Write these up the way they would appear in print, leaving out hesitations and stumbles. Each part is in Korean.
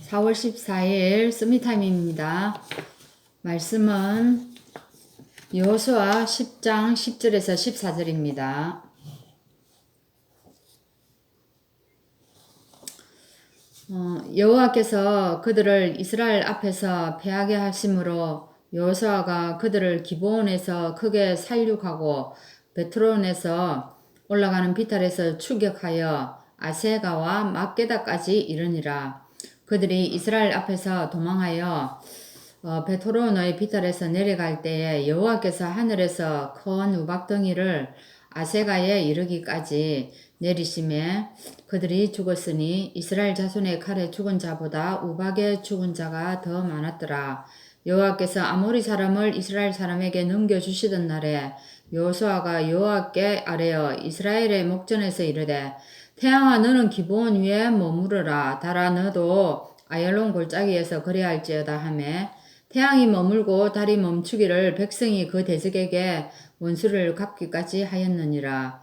4월 14일 서밋타임입니다. 말씀은 여호수아 10장 10절에서 14절입니다. 여호와께서 그들을 이스라엘 앞에서 패하게 하심으로 여호수아가 그들을 기브온에서 크게 살육하고 베트론에서 올라가는 비탈에서 추격하여 아세가와 막게다까지 이르니라. 그들이 이스라엘 앞에서 도망하여 베토론의 비탈에서 내려갈 때에 여호와께서 하늘에서 큰 우박덩이를 아세가에 이르기까지 내리심에 그들이 죽었으니 이스라엘 자손의 칼에 죽은 자보다 우박에 죽은 자가 더 많았더라. 여호와께서 아모리 사람을 이스라엘 사람에게 넘겨주시던 날에 여호수아가 여호와께 아뢰어 이스라엘의 목전에서 이르되 태양아 너는 기브온 위에 머무르라. 달아 너도 아얄론 골짜기에서 거래할지어다 하매 태양이 머물고 달이 멈추기를 백성이 그 대적에게 원수를 갚기까지 하였느니라.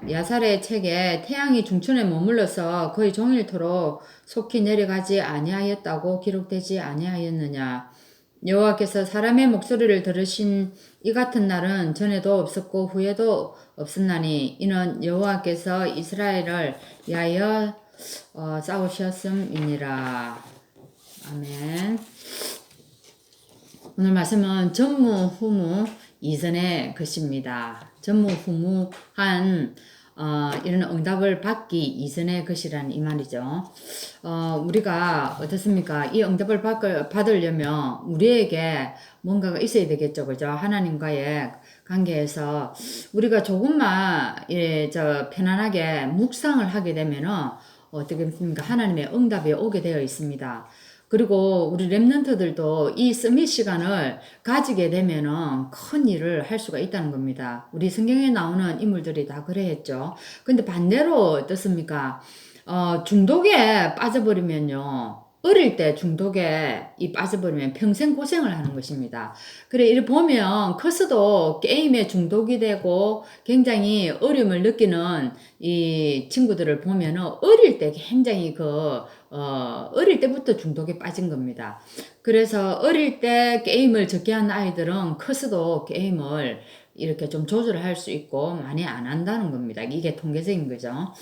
야살의 책에 태양이 중천에 머물러서 거의 종일토록 속히 내려가지 아니하였다고 기록되지 아니하였느냐. 여호와께서 사람의 목소리를 들으신 이 같은 날은 전에도 없었고 후에도 없었나니 이는 여호와께서 이스라엘을 위하여 싸우셨음이니라. 아멘. 오늘 말씀은 전무후무 이전의 것입니다. 전무후무한 이런 응답을 받기 이전의 것이란 이 말이죠. 우리가 어떻습니까? 이 응답을 받으려면 우리에게 뭔가가 있어야 되겠죠. 그죠? 하나님과의 관계에서 우리가 조금만 편안하게 묵상을 하게 되면은 어떻게 됩니까? 하나님의 응답이 오게 되어 있습니다. 그리고 우리 랩런트들도 이 서밋 시간을 가지게 되면은 큰 일을 할 수가 있다는 겁니다. 우리 성경에 나오는 인물들이 다 그래 했죠. 근데 반대로 어떻습니까? 중독에 빠져버리면요. 어릴 때 중독에 빠져버리면 평생 고생을 하는 것입니다. 그래, 이렇게 보면 커서도 게임에 중독이 되고 굉장히 어려움을 느끼는 이 친구들을 보면 어릴 때 굉장히 어릴 때부터 중독에 빠진 겁니다. 그래서 어릴 때 게임을 적게 한 아이들은 커서도 게임을 이렇게 좀 조절할 수 있고 많이 안 한다는 겁니다. 이게 통계적인 거죠.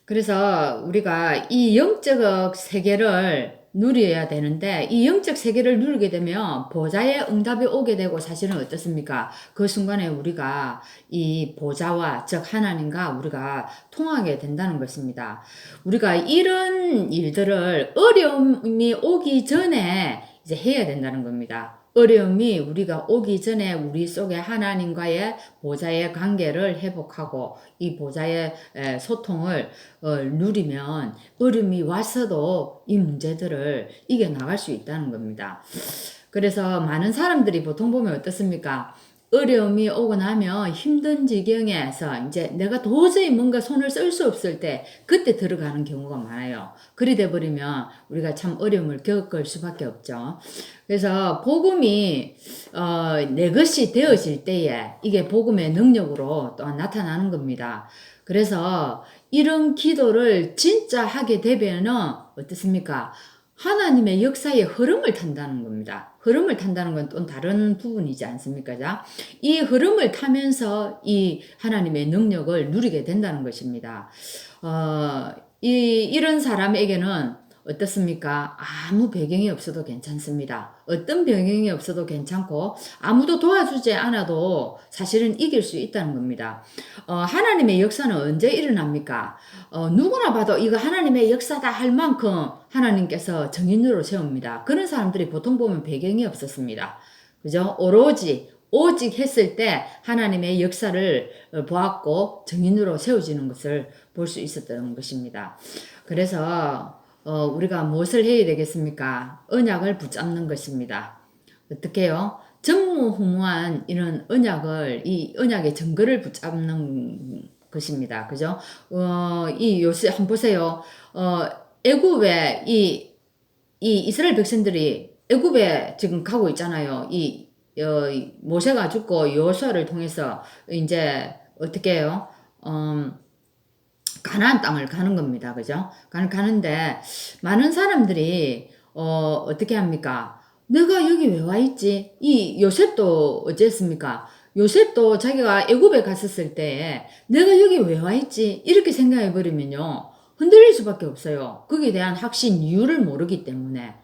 그래서 우리가 이 영적 세계를 누려야 되는데 이 영적 세계를 누리게 되면 보좌의 응답이 오게 되고 사실은 어떻습니까? 그 순간에 우리가 이 보좌와 즉 하나님과 우리가 통하게 된다는 것입니다. 우리가 이런 일들을 어려움이 오기 전에 이제 해야 된다는 겁니다. 어려움이 우리가 오기 전에 우리 속에 하나님과의 보좌의 관계를 회복하고 이 보좌의 소통을 누리면 어려움이 와서도 이 문제들을 이겨나갈 수 있다는 겁니다. 그래서 많은 사람들이 보통 보면 어떻습니까? 어려움이 오고 나면 힘든 지경에서 이제 내가 도저히 뭔가 손을 쓸 수 없을 때 그때 들어가는 경우가 많아요. 그리 돼버리면 우리가 참 어려움을 겪을 수밖에 없죠. 그래서 복음이 내 것이 되어질 때에 이게 복음의 능력으로 또 나타나는 겁니다. 그래서 이런 기도를 진짜 하게 되면은 어떻습니까? 하나님의 역사의 흐름을 탄다는 겁니다. 흐름을 탄다는 건 또 다른 부분이지 않습니까? 자, 이 흐름을 타면서 이 하나님의 능력을 누리게 된다는 것입니다. 이런 사람에게는 어떻습니까? 아무 배경이 없어도 괜찮습니다. 어떤 배경이 없어도 괜찮고 아무도 도와주지 않아도 사실은 이길 수 있다는 겁니다. 하나님의 역사는 언제 일어납니까? 누구나 봐도 이거 하나님의 역사다 할 만큼 하나님께서 정인으로 세웁니다. 그런 사람들이 보통 보면 배경이 없었습니다. 그죠? 오직 했을 때 하나님의 역사를 보았고 정인으로 세워지는 것을 볼 수 있었던 것입니다. 그래서 우리가 무엇을 해야 되겠습니까? 언약을 붙잡는 것입니다. 어떻게 해요? 전무후무한 이런 이 언약의 증거를 붙잡는 것입니다. 그죠? 이 요새 한번 보세요. 애굽에 이 이스라엘 백성들이 애굽에 지금 가고 있잖아요. 모세가 죽고 여호수아를 통해서 이제 어떻게 해요? 가나안 땅을 가는 겁니다. 그죠? 가는데 많은 사람들이 어떻게 합니까? 내가 여기 왜 와 있지? 이 요셉도 어쨌습니까? 요셉도 자기가 애굽에 갔었을 때 내가 여기 왜 와 있지? 이렇게 생각해 버리면요. 흔들릴 수밖에 없어요. 거기에 대한 확신 이유를 모르기 때문에.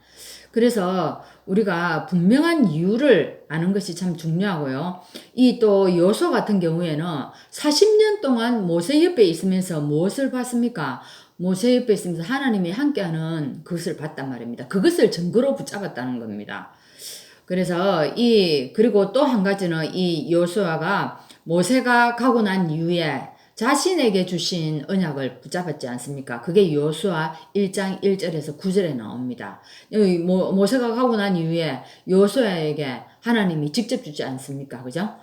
그래서 우리가 분명한 이유를 아는 것이 참 중요하고요. 이 또 여호수아 같은 경우에는 40년 동안 모세 옆에 있으면서 무엇을 봤습니까? 모세 옆에 있으면서 하나님이 함께하는 그것을 봤단 말입니다. 그것을 증거로 붙잡았다는 겁니다. 그래서 그리고 또 한 가지는 이 여호수아가 모세가 가고 난 이후에 자신에게 주신 언약을 붙잡았지 않습니까? 그게 여호수아 1장 1절에서 9절에 나옵니다. 모세가 가고 난 이후에 여호수아에게 하나님이 직접 주지 않습니까? 그죠?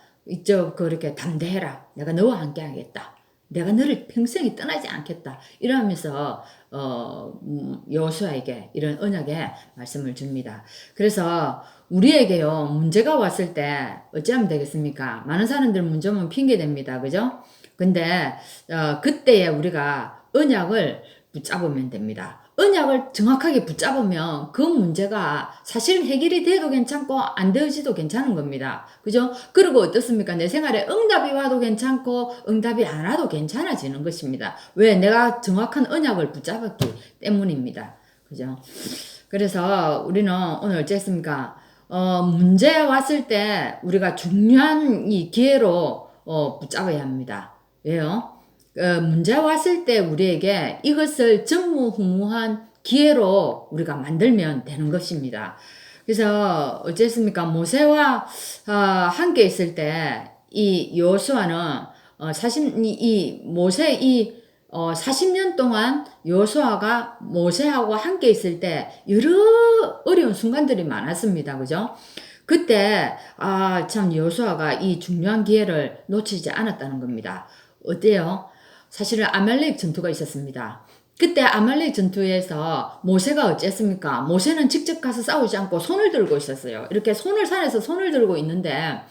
그렇게 담대해라. 내가 너와 함께 하겠다. 내가 너를 평생이 떠나지 않겠다. 이러면서 여호수아에게 이런 언약의 말씀을 줍니다. 그래서 우리에게요, 문제가 왔을 때 어찌하면 되겠습니까? 많은 사람들 문제 오면 핑계댑니다. 그죠? 근데 그때에 우리가 언약을 붙잡으면 됩니다. 언약을 정확하게 붙잡으면 그 문제가 사실 해결이 돼도 괜찮고 안 되어지도 괜찮은 겁니다. 그죠? 그리고 어떻습니까? 내 생활에 응답이 와도 괜찮고 응답이 안 와도 괜찮아지는 것입니다. 왜? 내가 정확한 언약을 붙잡았기 때문입니다. 그죠? 그래서 우리는 오늘 어쨌습니까? 문제 왔을 때 우리가 중요한 이 기회로 붙잡아야 합니다. 왜요? 문제 왔을 때 우리에게 이것을 전무후무한 기회로 우리가 만들면 되는 것입니다. 그래서 어쨌습니까? 모세와 함께 있을 때 이 여호수아는 모세 40년 동안 여호수아가 모세하고 함께 있을 때 여러 어려운 순간들이 많았습니다. 그죠? 그때 참 여호수아가 이 중요한 기회를 놓치지 않았다는 겁니다. 어때요? 사실은 아말렉 전투가 있었습니다. 그때 아말렉 전투에서 모세가 어쨌습니까? 모세는 직접 가서 싸우지 않고 손을 들고 있었어요. 이렇게 산에서 손을 들고 있는데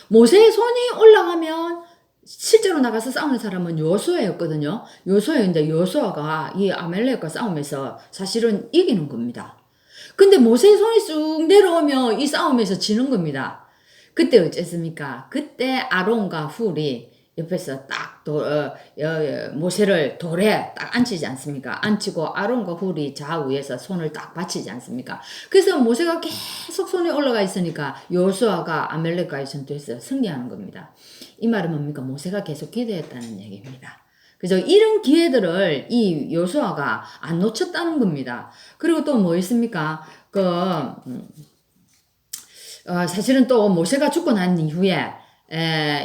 모세의 손이 올라가면 실제로 나가서 싸우는 사람은 여호수아였거든요. 여호수아였는데 여호수아가 이 아말렉과 싸우면서 사실은 이기는 겁니다. 근데 모세의 손이 쑥 내려오면 이 싸움에서 지는 겁니다. 그때 어쨌습니까? 그때 아론과 훌이 옆에서 딱 모세를 돌에 딱 앉히지 않습니까? 앉히고 아론과 훌이 좌우에서 손을 딱 받치지 않습니까? 그래서 모세가 계속 손에 올라가 있으니까 여호수아가 아말렉과의 전투에서 승리하는 겁니다. 이 말은 뭡니까? 모세가 계속 기도했다는 얘기입니다. 그죠? 이런 기회들을 이 여호수아가 안 놓쳤다는 겁니다. 그리고 또 뭐 있습니까? 사실은 또 모세가 죽고 난 이후에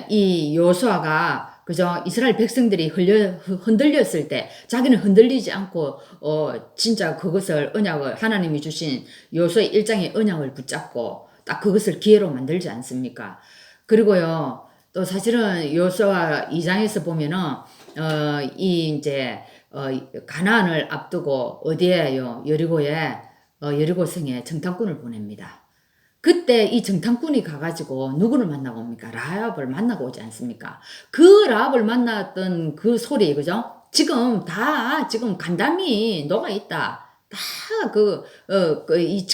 이 여호수아가 그죠? 이스라엘 백성들이 흔들렸을 때 자기는 흔들리지 않고 진짜 그것을 언약을 하나님이 주신 여호수아 1장의 언약을 붙잡고 딱 그것을 기회로 만들지 않습니까? 그리고요. 또 사실은 여호수아 2장에서 보면은 가나안을 앞두고 어디에요? 여리고성에 정탐꾼을 보냅니다. 그때 이 정탐꾼이 가가지고 누구를 만나고 옵니까? 라합을 만나고 오지 않습니까? 그 라합을 만났던 그 소리, 그죠? 지금 간담이 녹아있다.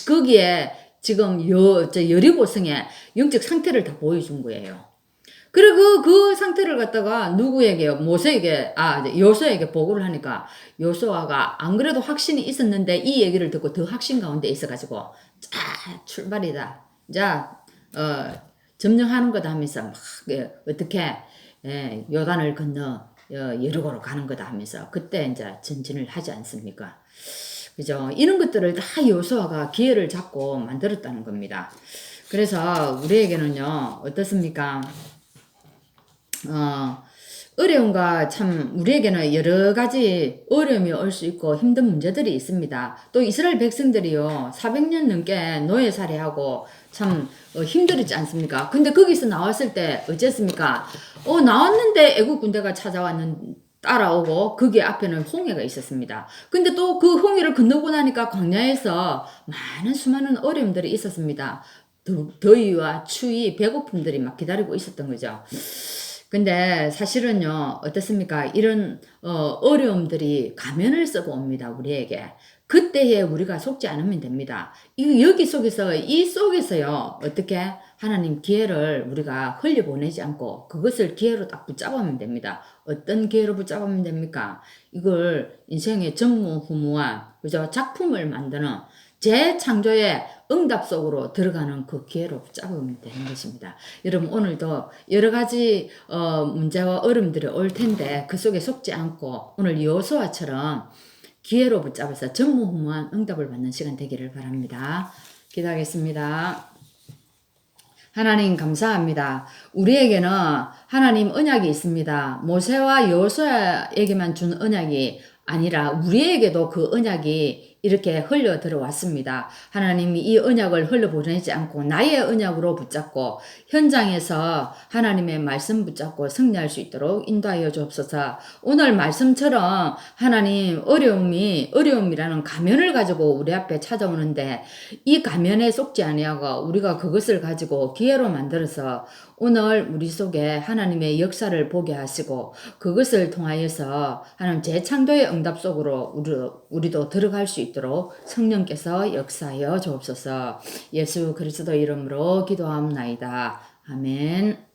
거기에 지금 여리고성의 영적 상태를 다 보여준 거예요. 그리고 그 상태를 갖다가 누구에게요? 여호수아에게 보고를 하니까 여호수아가 안 그래도 확신이 있었는데 이 얘기를 듣고 더 확신 가운데 있어가지고 출발이다. 점령하는 거다 하면서 막 어떻게 요단을 건너 여리고로 가는 거다 하면서 그때 이제 전진을 하지 않습니까? 그죠? 이런 것들을 다 여호수아가 기회를 잡고 만들었다는 겁니다. 그래서 우리에게는요, 어떻습니까? 어려움과 참 우리에게는 여러 가지 어려움이 올 수 있고 힘든 문제들이 있습니다. 또 이스라엘 백성들이요 400년 넘게 노예살이하고 참 힘들었지 않습니까? 근데 거기서 나왔을 때 어쨌습니까? 나왔는데 애국 군대가 따라오고 거기 앞에는 홍해가 있었습니다. 근데 또 그 홍해를 건너고 나니까 광야에서 수많은 어려움들이 있었습니다. 더위와 추위, 배고픔들이 막 기다리고 있었던 거죠. 근데 사실은요, 어떻습니까? 이런 어려움들이 가면을 쓰고 옵니다, 우리에게. 그때에 우리가 속지 않으면 됩니다. 여기 속에서, 이 속에서요, 어떻게 하나님 기회를 우리가 흘려보내지 않고 그것을 기회로 딱 붙잡으면 됩니다. 어떤 기회로 붙잡으면 됩니까? 이걸 인생의 전무후무한, 그죠? 작품을 만드는 재창조의 응답 속으로 들어가는 그 기회로 붙잡으면 되는 것입니다. 여러분 오늘도 여러 가지 문제와 어려움들이 올 텐데 그 속에 속지 않고 오늘 여호수아처럼 기회로 붙잡아서 전무후무한 응답을 받는 시간 되기를 바랍니다. 기도하겠습니다. 하나님 감사합니다. 우리에게는 하나님 언약이 있습니다. 모세와 여호수아에게만 준 언약이 아니라 우리에게도 그 언약이 이렇게 흘러 들어왔습니다. 하나님이 이 언약을 흘려보내지 않고 나의 언약으로 붙잡고 현장에서 하나님의 말씀 붙잡고 승리할 수 있도록 인도하여 주옵소서. 오늘 말씀처럼 하나님 어려움이라는 가면을 가지고 우리 앞에 찾아오는데 이 가면에 속지 아니하고 우리가 그것을 가지고 기회로 만들어서 오늘 우리 속에 하나님의 역사를 보게 하시고 그것을 통하여서 하나님 재창조의 응답 속으로 우리도 들어갈 수 있도록 성령께서 역사하여 주옵소서. 예수 그리스도 이름으로 기도합나이다. 아멘.